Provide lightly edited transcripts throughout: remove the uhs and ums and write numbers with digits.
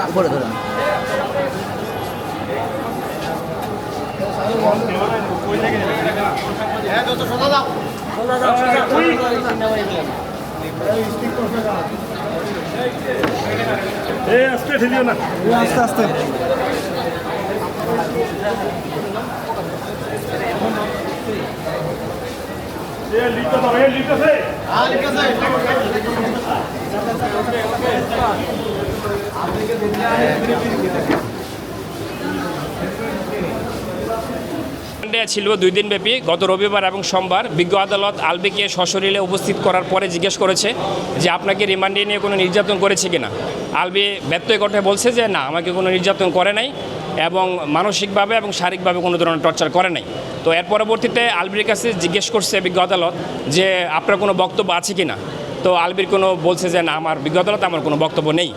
উপরে ধরে আস্তে ঠেলিও না, আস্তে আস্তে। ছিল 2 দিন ব্যাপী। গত রবিবার এবং সোমবার বিজ্ঞ আদালত আলবিকে সশরীরে উপস্থিত করার পরে জিজ্ঞেস করেছে যে আপনাকে রিমান্ডে নিয়ে কোনো নির্যাতন করেছে কিনা। আলবি ব্যত্যয় কণ্ঠে বলছে যে না, আমাকে কোনো নির্যাতন করে নাই এবং মানসিকভাবে এবং শারীরিকভাবে কোনো ধরনের টর্চার করে নাই। তো এর পরবর্তীতে আলবির কাছে জিজ্ঞেস করছে বিজ্ঞ আদালত যে আপনার কোনো বক্তব্য আছে কিনা। তো আলবির কোনো বলছে যে না, আমার বিজ্ঞ আদালত আমার কোনো বক্তব্য নেই।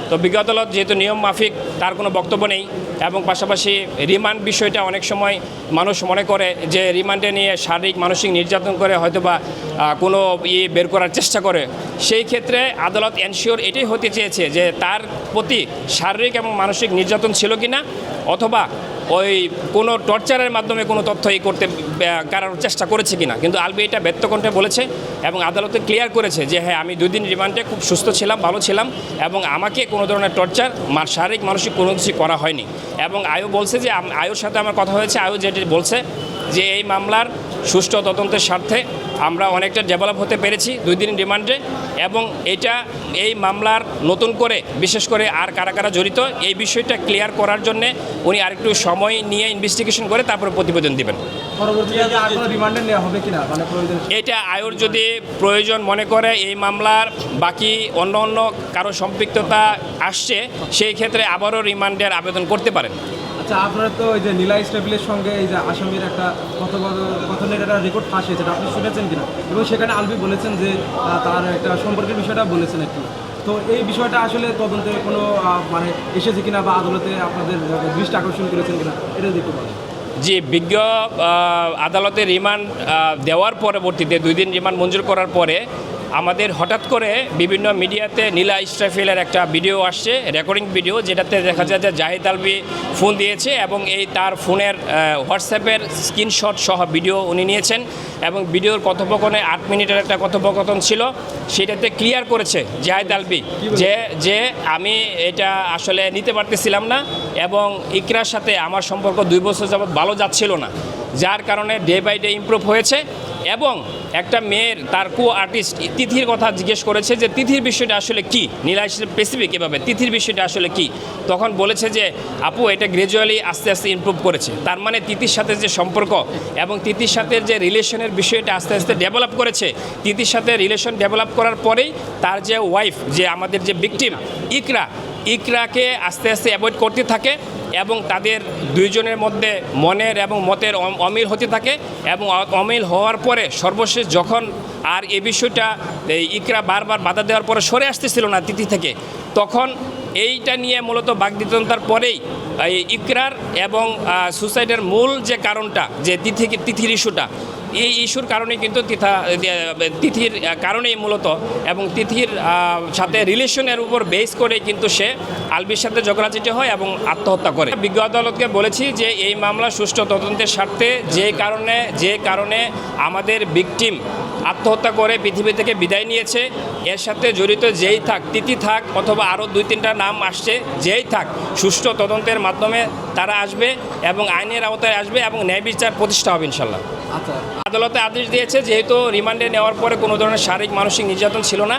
তো বিজ্ঞ আদালত যেহেতু নিয়ম মাফিক তার কোনো বক্তব্য নেই এবং পাশাপাশি রিমান্ড বিষয়টা অনেক সময় মানুষ মনে করে যে রিমান্ডে নিয়ে শারীরিক মানসিক নির্যাতন করে হয়তোবা কোনো বের করার চেষ্টা করে। সেই ক্ষেত্রে আদালত এনশিওর এটাই হতে চেয়েছে যে তার প্রতি শারীরিক এবং মানসিক নির্যাতন ছিল কিনা অথবা ওই কোনো টর্চারের মাধ্যমে কোনো তথ্য করতে কারানোর চেষ্টা করেছে কিনা। কিন্তু আলবি এটা ব্যক্তকণ্ঠে বলেছে এবং আদালতে ক্লিয়ার করেছে যে হ্যাঁ, আমি 2 দিন রিমান্ডে খুব সুস্থ ছিলাম, ভালো ছিলাম এবং আমাকে কোনো ধরনের টর্চার শারীরিক মানসিক কোনো কিছু করা হয়নি। এবং আয়ু বলছে যে আয়ুর সাথে আমার কথা হয়েছে, আয়ু যেটি বলছে যে এই মামলার সুষ্ঠু তদন্তের স্বার্থে আমরা অনেকটা ডেভেলপ হতে পেরেছি 2 দিন রিমান্ডে এবং এই মামলার নতুন করে বিশেষ করে আর কারা কারা জড়িত এই বিষয়টা ক্লিয়ার করার জন্য উনি আরেকটু সময় নিয়ে ইনভেস্টিগেশন করে তারপরে প্রতিবেদন দেবেন। এটা আয়ুর যদি প্রয়োজন মনে করে এই মামলার বাকি অন্য কারো সম্পৃক্ততা আসছে, সেই ক্ষেত্রে আবারও রিমান্ডের আবেদন করতে পারেন। আচ্ছা, আপনারা তো এই যে নীলা স্টেবিলের সঙ্গে এই যে আসামির একটা কথনের একটা রেকর্ড ফাঁস হয়েছে, আপনি শুনেছেন কিনা? এবং সেখানে আলবি বলেছেন যে তার একটা সম্পর্কের বিষয়টা বলেছেন একটু। তো এই বিষয়টা আসলে তদন্তে কোনো মানে এসেছে কিনা বা আদালতে আপনাদের দৃষ্টি আকর্ষণ করেছেন কিনা, এটা দেখতে পারেন। জি, বিজ্ঞ আদালতে রিমান্ড দেওয়ার পরবর্তীতে 2 দিন রিমান্ড মঞ্জুর করার পরে আমাদের হঠাৎ করে বিভিন্ন মিডিয়াতে নীলা ইস্টাফিলের একটা ভিডিও আসছে, রেকর্ডিং ভিডিও, যেটাতে দেখা যায় যে জাহিদ আলবি ফোন দিয়েছে এবং তার ফোনের হোয়াটসঅ্যাপের স্ক্রিনশট সহ ভিডিও উনি নিয়েছেন এবং ভিডিওর কথোপকথনে 8 মিনিটের একটা কথোপকথন ছিল। সেটাতে ক্লিয়ার করেছে জাহিদ আলবি যে আমি এটা আসলে নিতে পারতেছিলাম না এবং ইকরার সাথে আমার সম্পর্ক 2 বছর যাবৎ ভালো যাচ্ছিল না, যার কারণে ডে বাই ডে ইমপ্রুভ হয়েছে। এবং একটা মেয়ের তার আর্টিস্ট তিথির কথা জিজ্ঞেস করেছে যে তিথির বিষয়টা আসলে কি, নীলা স্পেসিফিক এভাবে তিথির বিষয়টা আসলে কি। তখন বলেছে যে আপু এটা গ্র্যাজুয়ালি আস্তে আস্তে ইমপ্রুভ করেছে। তার মানে তিথির সাথে যে সম্পর্ক এবং তিথির সাথে যে রিলেশনের বিষয়টা আস্তে আস্তে ডেভেলপ করেছে। তিথির সাথে রিলেশন ডেভেলপ করার পরেই তার যে ওয়াইফ, যে আমাদের যে ভিকটিম ইকরাকে আস্তে আস্তে অ্যাভয়েড করতে থাকে এবং তাদের 2 জনের মধ্যে মনের এবং মতের অমিল হতে থাকে এবং অমিল হওয়ার পরে সর্বশেষ যখন আর এই বিষয়টা ইকরা বারবার বাধা দেওয়ার পরে সরে আসতেছিল না তিথি থেকে, তখন এইটা নিয়ে মূলত বাগবিতন্তার পরেই ইকরার এবং সুসাইডের মূল যে কারণটা যে তিথির ইস্যুটা, এই ইস্যুর কারণে কিন্তু তিথির কারণেই মূলত এবং তিথির সাথে রিলেশনের উপর বেস করে কিন্তু সে আলবির সাথে ঝগড়াঝাটি হয় এবং আত্মহত্যা করে। বিজ্ঞ আদালতকে বলেছি যে এই মামলা সুষ্ঠু তদন্তের স্বার্থে যে কারণে আমাদের ভিকটিম আত্মহত্যা করে পৃথিবী থেকে বিদায় নিয়েছে, এর সাথে জড়িত যেই থাক, তিথি থাক অথবা আরও 2-3টা নাম আসছে, যেই থাক, সুষ্ঠু তদন্তের মাধ্যমে তারা আসবে এবং আইনের আওতায় আসবে এবং ন্যায় বিচার প্রতিষ্ঠা হবে ইনশাল্লাহ। আচ্ছা, আদালতে আদেশ দিয়েছে যেহেতু রিমান্ডে নেওয়ার পরে কোনো ধরনের শারীরিক মানসিক নির্যাতন ছিল না,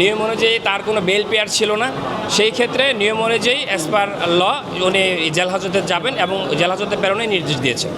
নিয়ম অনুযায়ী তার কোনো বেল পেয়ার ছিল না, সেই ক্ষেত্রে নিয়ম অনুযায়ী অ্যাজ পার ল উনি জেল হাজতে যাবেন এবং জেল হাজতে প্রেরণের নির্দেশ দিয়েছে।